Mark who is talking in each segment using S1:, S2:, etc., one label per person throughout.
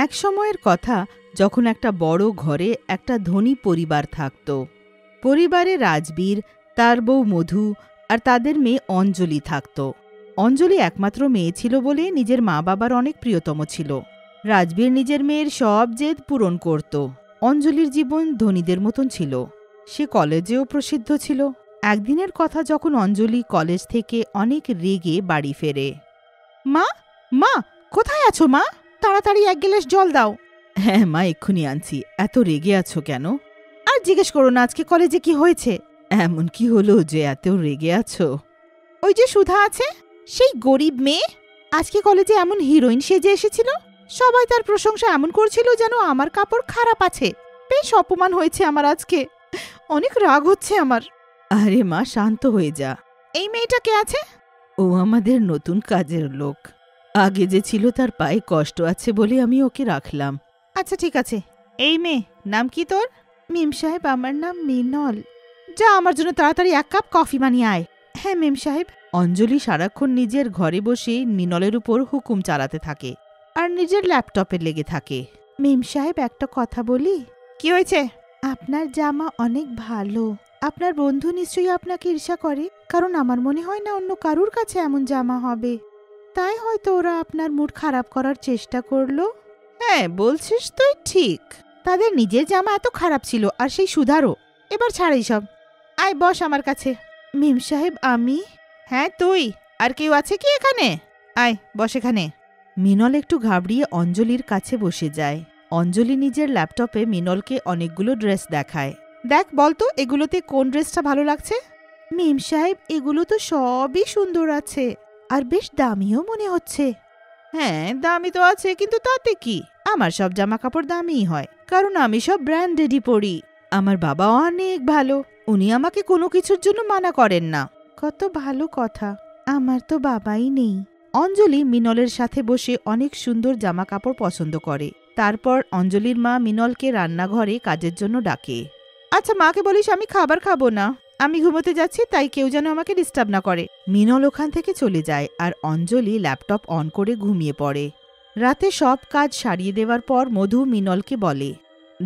S1: এক সময়ের কথা, যখন একটা বড় ঘরে একটা ধনী পরিবার থাকত। পরিবারে রাজবীর, তার বউ মধু আর তাদের মেয়ে অঞ্জলি থাকত। অঞ্জলি একমাত্র মেয়ে ছিল বলে নিজের মা বাবার অনেক প্রিয়তম ছিল। রাজবীর নিজের মেয়ের সব জেদ পূরণ করত। অঞ্জলির জীবন ধনীদের মতন ছিল। সে কলেজেও প্রসিদ্ধ ছিল। একদিনের কথা, যখন অঞ্জলি কলেজ থেকে অনেক রেগে বাড়ি ফেরে। মা, মা, কোথায় আছো মা? তাড়াতাড়ি এক গ্লাস জল দাও। হ্যাঁ মা, এক্ষুনি আনছি। এত রেগে আছো কেন? আর জিজ্ঞেস করো না, আজকে কলেজে কি হয়েছে। এমন কি হলো যে এত রেগে আছো? ওই যে সুধা আছে, সেই গরিব মেয়ে, আজকে কলেজে এমন হিরোইন সেজে এসেছিল। সবাই তার প্রশংসা এমন করছিল যেন আমার কাপড় খারাপ আছে। বেশ অপমান হয়েছে আমার আজকে। অনেক রাগ হচ্ছে আমার। আরে মা, শান্ত হয়ে যা। এই মেয়েটা কে আছে? ও আমাদের নতুন কাজের লোক। আগে যে ছিল তার পায়ে কষ্ট আছে বলে আমি ওকে রাখলাম। আচ্ছা ঠিক আছে। এই মেয়ে, নাম কি তোর? মেম সাহেব, আমার নাম মিনল। যা, আমার জন্য তাড়াতাড়ি এক কাপ কফি বানিয়ে আয়। হ্যাঁ মেম সাহেব। অঞ্জলি সারাক্ষণ নিজের ঘরে বসে মিনলের উপর হুকুম চালাতে থাকে আর নিজের ল্যাপটপে লেগে থাকে। মেম সাহেব, একটা কথা বলি? কি হয়েছে? আপনার জামা অনেক ভালো। আপনার বন্ধু নিশ্চয়ই আপনাকে ঈর্ষা করে, কারণ আমার মনে হয় না অন্য কারুর কাছে এমন জামা হবে। তাই হয়তো ওরা আপনার মুড খারাপ করার চেষ্টা করলো। হ্যাঁ বলছিস তুই, ঠিক। তাদের নিজের জামা এত খারাপ ছিল, আর সেই সুধারও। এবার ছাড় এইসব। আয় বস আমার কাছে। মেম সাহেব, আমি? হ্যাঁ তুই। আর কেউ আছে কি এখানে? আয় বস এখানে। মিনল একটু ঘাবড়িয়ে অঞ্জলির কাছে বসে যায়। অঞ্জলি নিজের ল্যাপটপে মিনলকে অনেকগুলো ড্রেস দেখায়। দেখ, বলতো এগুলোতে কোন ড্রেসটা ভালো লাগছে? মেম সাহেব, এগুলো তো সবই সুন্দর আছে, আর বেশ দামিও মনে হচ্ছে। হ্যাঁ দামি তো আছে, কিন্তু তাতে কি? আমার সব জামা কাপড় দামিই হয়, কারণ আমি সব ব্র্যান্ডেডই পরি। আমার বাবা অনেক ভালো, উনি আমাকে কোনো কিছুর জন্য মানা করেন না। কত ভালো কথা, আমার তো বাবাই নেই। অঞ্জলি মিনলের সাথে বসে অনেক সুন্দর জামা কাপড় পছন্দ করে। তারপর অঞ্জলির মা মিনলকে রান্নাঘরে কাজের জন্য ডাকে। আচ্ছা মাকে বলিস আমি খাবার খাবো না, আমি ঘুমোতে যাচ্ছি, তাই কেউ যেন আমাকে ডিস্টার্ব না করে। মিনল ওখান থেকে চলে যায় আর অঞ্জলি ল্যাপটপ অন করে ঘুমিয়ে পড়ে। রাতে সব কাজ সারিয়ে দেওয়ার পর মধু মিনলকে বলে,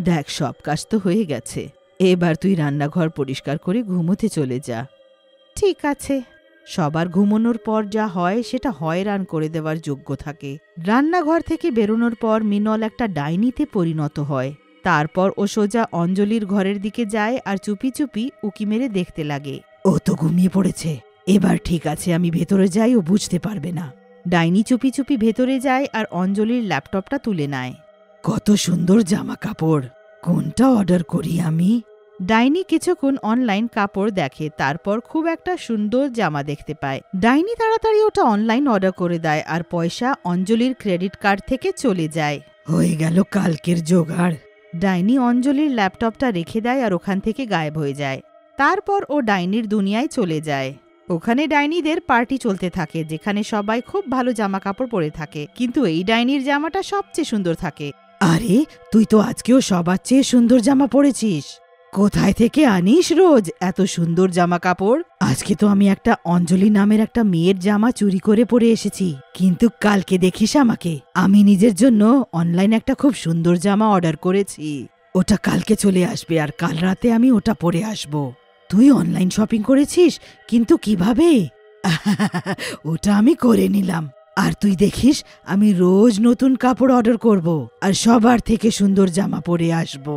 S1: দেখ সব কাজ তো হয়ে গেছে, এবার তুই রান্নাঘর পরিষ্কার করে ঘুমোতে চলে যা। ঠিক আছে। সবার ঘুমানোর পর যা হয় সেটা হয়রান করে দেওয়ার যোগ্য থাকে। রান্নাঘর থেকে বেরোনোর পর মিনল একটা ডাইনিতে পরিণত হয়। তারপর ও সোজা অঞ্জলির ঘরের দিকে যায় আর চুপি চুপি উকি মেরে দেখতে লাগে। ও তো ঘুমিয়ে পড়েছে, এবার ঠিক আছে, আমি ভেতরে যাই, ও বুঝতে পারবে না। ডাইনি চুপি চুপি ভেতরে যায় আর অঞ্জলির ল্যাপটপটা তুলে নেয়। কত সুন্দর জামা কাপড়, কোনটা অর্ডার করি আমি? ডাইনি কিছুক্ষণ অনলাইন কাপড় দেখে, তারপর খুব একটা সুন্দর জামা দেখতে পায়। ডাইনি তাড়াতাড়ি ওটা অনলাইন অর্ডার করে দেয় আর পয়সা অঞ্জলির ক্রেডিট কার্ড থেকে চলে যায়। হয়ে গেল কালকের জোগাড়। ডাইনি অঞ্জলির ল্যাপটপটা রেখে দেয় আর ওখান থেকে গায়েব হয়ে যায়। তারপর ও ডাইনির দুনিয়ায় চলে যায়। ওখানে ডাইনিদের পার্টি চলতে থাকে, যেখানে সবাই খুব ভালো জামা কাপড় পরে থাকে, কিন্তু এই ডাইনির জামাটা সবচেয়ে সুন্দর থাকে। আরে তুই তো আজকেও সবার চেয়ে সুন্দর জামা পরেছিস। কোথায় থেকে আনিস রোজ এত সুন্দর জামা কাপড়? আজকে তো আমি একটা অঞ্জলি নামের একটা মেয়ের জামা চুরি করে পরে এসেছি, কিন্তু কালকে দেখিস আমাকে, আমি নিজের জন্য অনলাইন একটা খুব সুন্দর জামা অর্ডার করেছি। ওটা কালকে চলে আসবে আর কাল রাতে আমি ওটা পরে আসব। তুই অনলাইন শপিং করেছিস, কিন্তু কিভাবে? ওটা আমি করে নিলাম। আর তুই দেখিস আমি রোজ নতুন কাপড় অর্ডার করব আর সবার থেকে সুন্দর জামা পরে আসব।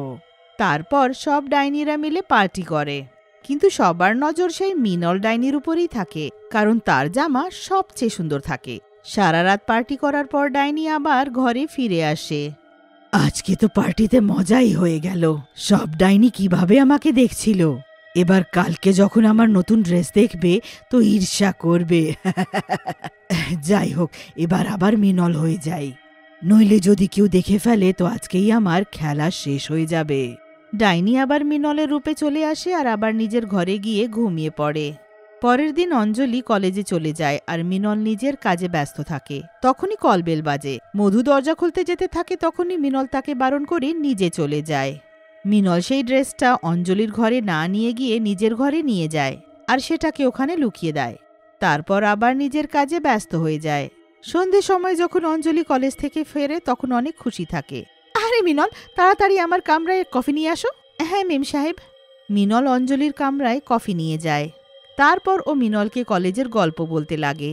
S1: তারপর সব ডাইনিরা মিলে পার্টি করে, কিন্তু সবার নজর সেই মিনল ডাইনির উপরেই থাকে, কারণ তার জামা সবচেয়ে সুন্দর থাকে। সারা রাত পার্টি করার পর ডাইনি আবার ঘরে ফিরে আসে। আজকে তো পার্টিতে মজাই হয়ে গেল। সব ডাইনি কিভাবে আমাকে দেখছিল, এবার কালকে যখন আমার নতুন ড্রেস দেখবে তো ঈর্ষা করবে। যাই হোক, এবার আবার মিনল হয়ে যাই, নইলে যদি কেউ দেখে ফেলে তো আজকেই আমার খেলা শেষ হয়ে যাবে। ডাইনি আবার মিনলের রূপে চলে আসে আর আবার নিজের ঘরে গিয়ে ঘুমিয়ে পড়ে। পরের দিন অঞ্জলি কলেজে চলে যায় আর মিনল নিজের কাজে ব্যস্ত থাকে। তখনই কলবেল বাজে। মধু দরজা খুলতে যেতে থাকে, তখনই মিনল তাকে বারণ করে নিজে চলে যায়। মিনল সেই ড্রেসটা অঞ্জলির ঘরে না নিয়ে গিয়ে নিজের ঘরে নিয়ে যায় আর সেটাকে ওখানে লুকিয়ে দেয়। তারপর আবার নিজের কাজে ব্যস্ত হয়ে যায়। সন্ধ্যের সময় যখন অঞ্জলি কলেজ থেকে ফেরে তখন অনেক খুশি থাকে। আরে মিনল, তাড়াতাড়ি আমার কামরায় কফি নিয়ে আসো। হ্যাঁ মেম সাহেব। মিনল অঞ্জলির কামরায় কফি নিয়ে যায়। তারপর ও মিনলকে কলেজের গল্প বলতে লাগে।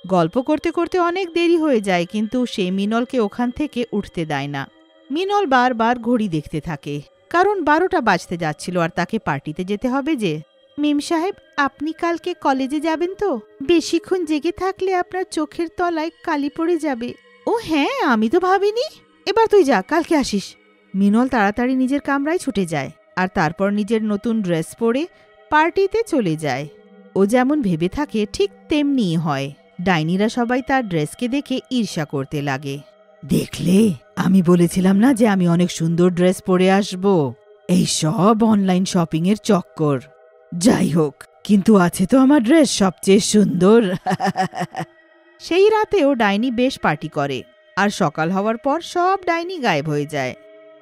S1: গল্প করতে করতে অনেক দেরি হয়ে যায়, কিন্তু সে মিনলকে ওখান থেকে উঠতে দেয় না। মিনল বারবার ঘড়ি দেখতে থাকে, কারণ 12টা বাজতে যাচ্ছিল আর তাকে পার্টিতে যেতে হবে যে। মেম সাহেব, আপনি কালকে কলেজে যাবেন তো? বেশিক্ষণ জেগে থাকলে আপনার চোখের তলায় কালি পড়ে যাবে। ও হ্যাঁ, আমি তো ভাবিনি। এবার তুই যা, কালকে আসিস। মিনল তাড়াতাড়ি নিজের কামরায় ছুটে যায় আর তারপর নিজের নতুন ড্রেস পরে পার্টিতে চলে যায়। ও যেমন ভেবে থাকে ঠিক তেমনিই হয়। ডাইনিরা সবাই তার ড্রেসকে দেখে ঈর্ষা করতে লাগে। দেখলে, আমি বলেছিলাম না যে আমি অনেক সুন্দর ড্রেস পরে আসব। এই সব অনলাইন শপিং এর চক্কর। যাই হোক, কিন্তু আছে তো আমার ড্রেস সবচেয়ে সুন্দর। সেই রাতেও ডাইনি বেশ পার্টি করে আর সকাল হওয়ার পর সব ডাইনি গায়েব হয়ে যায়।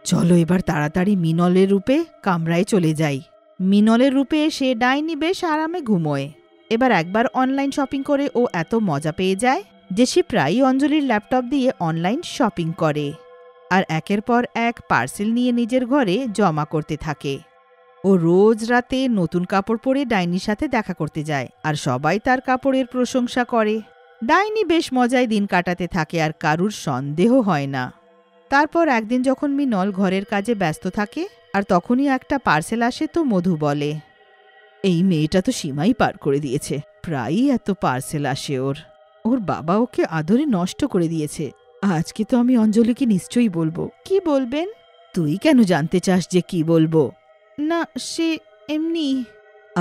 S1: চলো এবার তাড়াতাড়ি মিনলের রূপে কামরায় চলে যাই। মিনলের রূপে এসে ডাইনি বেশ আরামে ঘুমোয়। এবার একবার অনলাইন শপিং করে ও এত মজা পেয়ে যায় যে সে প্রায়ই অঞ্জলির ল্যাপটপ দিয়ে অনলাইন শপিং করে আর একের পর এক পার্সেল নিয়ে নিজের ঘরে জমা করতে থাকে। ও রোজ রাতে নতুন কাপড় পরে ডাইনির সাথে দেখা করতে যায় আর সবাই তার কাপড়ের প্রশংসা করে। ডাইনি বেশ মজায় দিন কাটাতে থাকে আর কারুর সন্দেহ হয় না। তারপর একদিন যখন মিনল ঘরের কাজে ব্যস্ত থাকে আর তখনই একটা পার্সেল আসে, তো মধু বলে, এই মেয়েটা তো সীমাই পার করে দিয়েছে। প্রায়ই এত পার্সেল আসে ওর বাবা ওকে আদরে নষ্ট করে দিয়েছে। আজকে তো আমি অঞ্জলিকে নিশ্চয়ই বলবো। কি বলবেন? তুই কেন জানতে চাস যে কি বলবো? না, সে এমনি।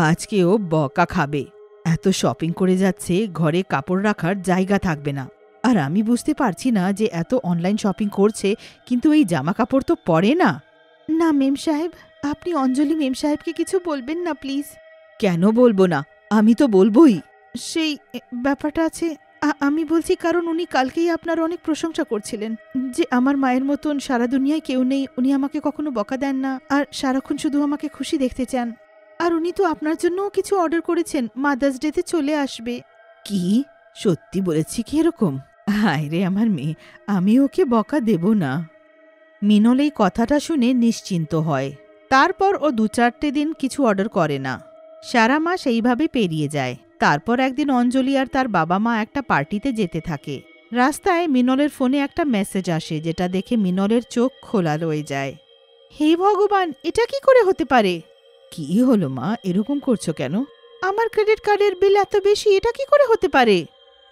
S1: আজকে ও বকা খাবে। এত শপিং করে যাচ্ছে, ঘরে কাপড় রাখার জায়গা থাকবে না। আর আমি বুঝতে পারছি না যে এত অনলাইন শপিং করছে, কিন্তু এই জামা কাপড় তো পরে না। না মেম সাহেব, আপনি অঞ্জলি মেম সাহেবকে কিছু বলবেন না প্লিজ। কেন বলবো না? আমি তো বলবোই। সেই ব্যাপারটা আছে, আমি বলছি কারণ উনি কালকেই আপনার অনেক প্রশংসা করছিলেন যে আমার মায়ের মতন সারা দুনিয়ায় কেউ নেই। উনি আমাকে কখনো বকা দেন না আর সারাক্ষণ শুধু আমাকে খুশি দেখতে চান। আর উনি তো আপনার জন্যও কিছু অর্ডার করেছেন, মাদার্স ডেতে চলে আসবে। কি সত্যি বলেছি কি এরকম? হায় রে আমার মেয়ে, আমি ওকে বকা দেব না। মিনল এই কথাটা শুনে নিশ্চিন্ত হয়। তারপর ও 2-4টে দিন কিছু অর্ডার করে না। সারা মাস এইভাবে পেরিয়ে যায়। তারপর একদিন অঞ্জলি আর তার বাবা মা একটা পার্টিতে যেতে থাকে। রাস্তায় মিনলের ফোনে একটা মেসেজ আসে, যেটা দেখে মিনলের চোখ খোলা রয়ে যায়। হে ভগবান, এটা কি করে হতে পারে? কি হলো মা, এরকম করছো কেন? আমার ক্রেডিট কার্ডের বিল এত বেশি, এটা কি করে হতে পারে?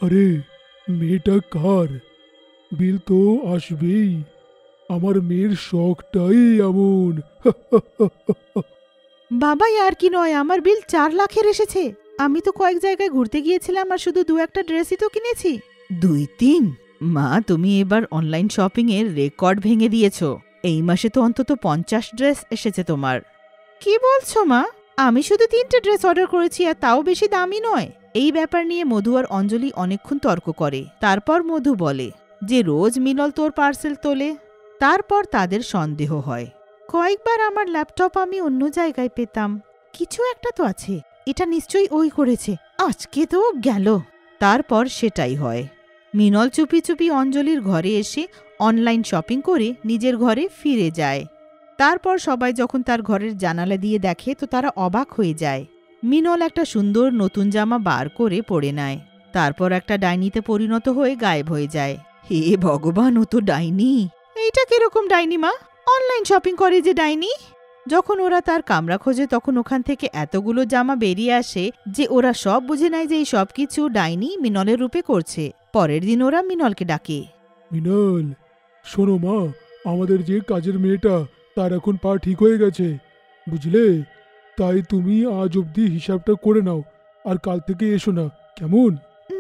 S2: আরে মেয়েটা কার? বিল তো আসবেই। আমার মেয়ের শখটাই এমন।
S1: বাবা আর কি নয়, আমার বিল 4 লাখের এসেছে। আমি তো কয়েক জায়গায় ঘুরতে গিয়েছিলাম আর শুধু 2-1টা ড্রেসই তো কিনেছি। 2-3? মা, তুমি এবার অনলাইন শপিং এর রেকর্ড ভেঙে দিয়েছো। এই মাসে তো অন্তত 50 ড্রেস এসেছে তোমার। কি বলছো মা? আমি শুধু 3টে ড্রেস অর্ডার করেছি আর তাও বেশি দামি নয়। এই ব্যাপার নিয়ে মধু আর অঞ্জলি অনেকক্ষণ তর্ক করে। তারপর মধু বলে যে রোজ মিনল তোর পার্সেল তোলে। তারপর তাদের সন্দেহ হয়। কয়েকবার আমার ল্যাপটপ আমি অন্য জায়গায় পেতাম। কিছু একটা তো আছে, এটা নিশ্চয়ই ওই করেছে। আজকে তো গেল। তারপর সেটাই হয়। মিনল চুপি চুপি অঞ্জলির ঘরে এসে অনলাইন শপিং করে নিজের ঘরে ফিরে যায়। তারপর সবাই যখন তার ঘরের জানালা দিয়ে দেখে তো তারা অবাক হয়ে যায়। মিনল একটা সুন্দর নতুন জামা বার করে পরে নেয়। তারপর একটা ডাইনিতে পরিণত হয়ে গায়েব হয়ে যায়। হে ভগবান, ও তো ডাইনি। এইটা কিরকম ডাইনি মা? অনলাইন শপিং করে যে ডাইনি? যখন ওরা তার কামরা খোঁজে তখন ওখান থেকে এতগুলো জামা বেরিয়ে আসে যে ওরা সব বুঝে নেয় যে এই সব কিছু ডাইনি মিনলের রূপে করছে। পরের দিন ওরা মিনলকে ডাকে।
S2: মিনল, শোনো মা, আমাদের যে কাজের মেয়েটা তার এখন পা ঠিক হয়ে গেছে, বুঝলে? তাই তুমি আজ অবধি হিসাবটা করে নাও আর কাল থেকে এসো না, কেমন?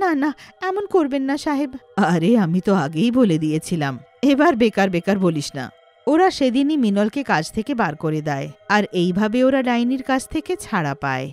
S1: না না, এমন করবেন না সাহেব। আরে আমি তো আগেই বলে দিয়েছিলাম, এবার বেকার বেকার বলিস না। ওরা সেদিনই মিনলকে কাজ থেকে বার করে দেয় আর এইভাবে ওরা ডাইনির কাছ থেকে ছাড়া পায়।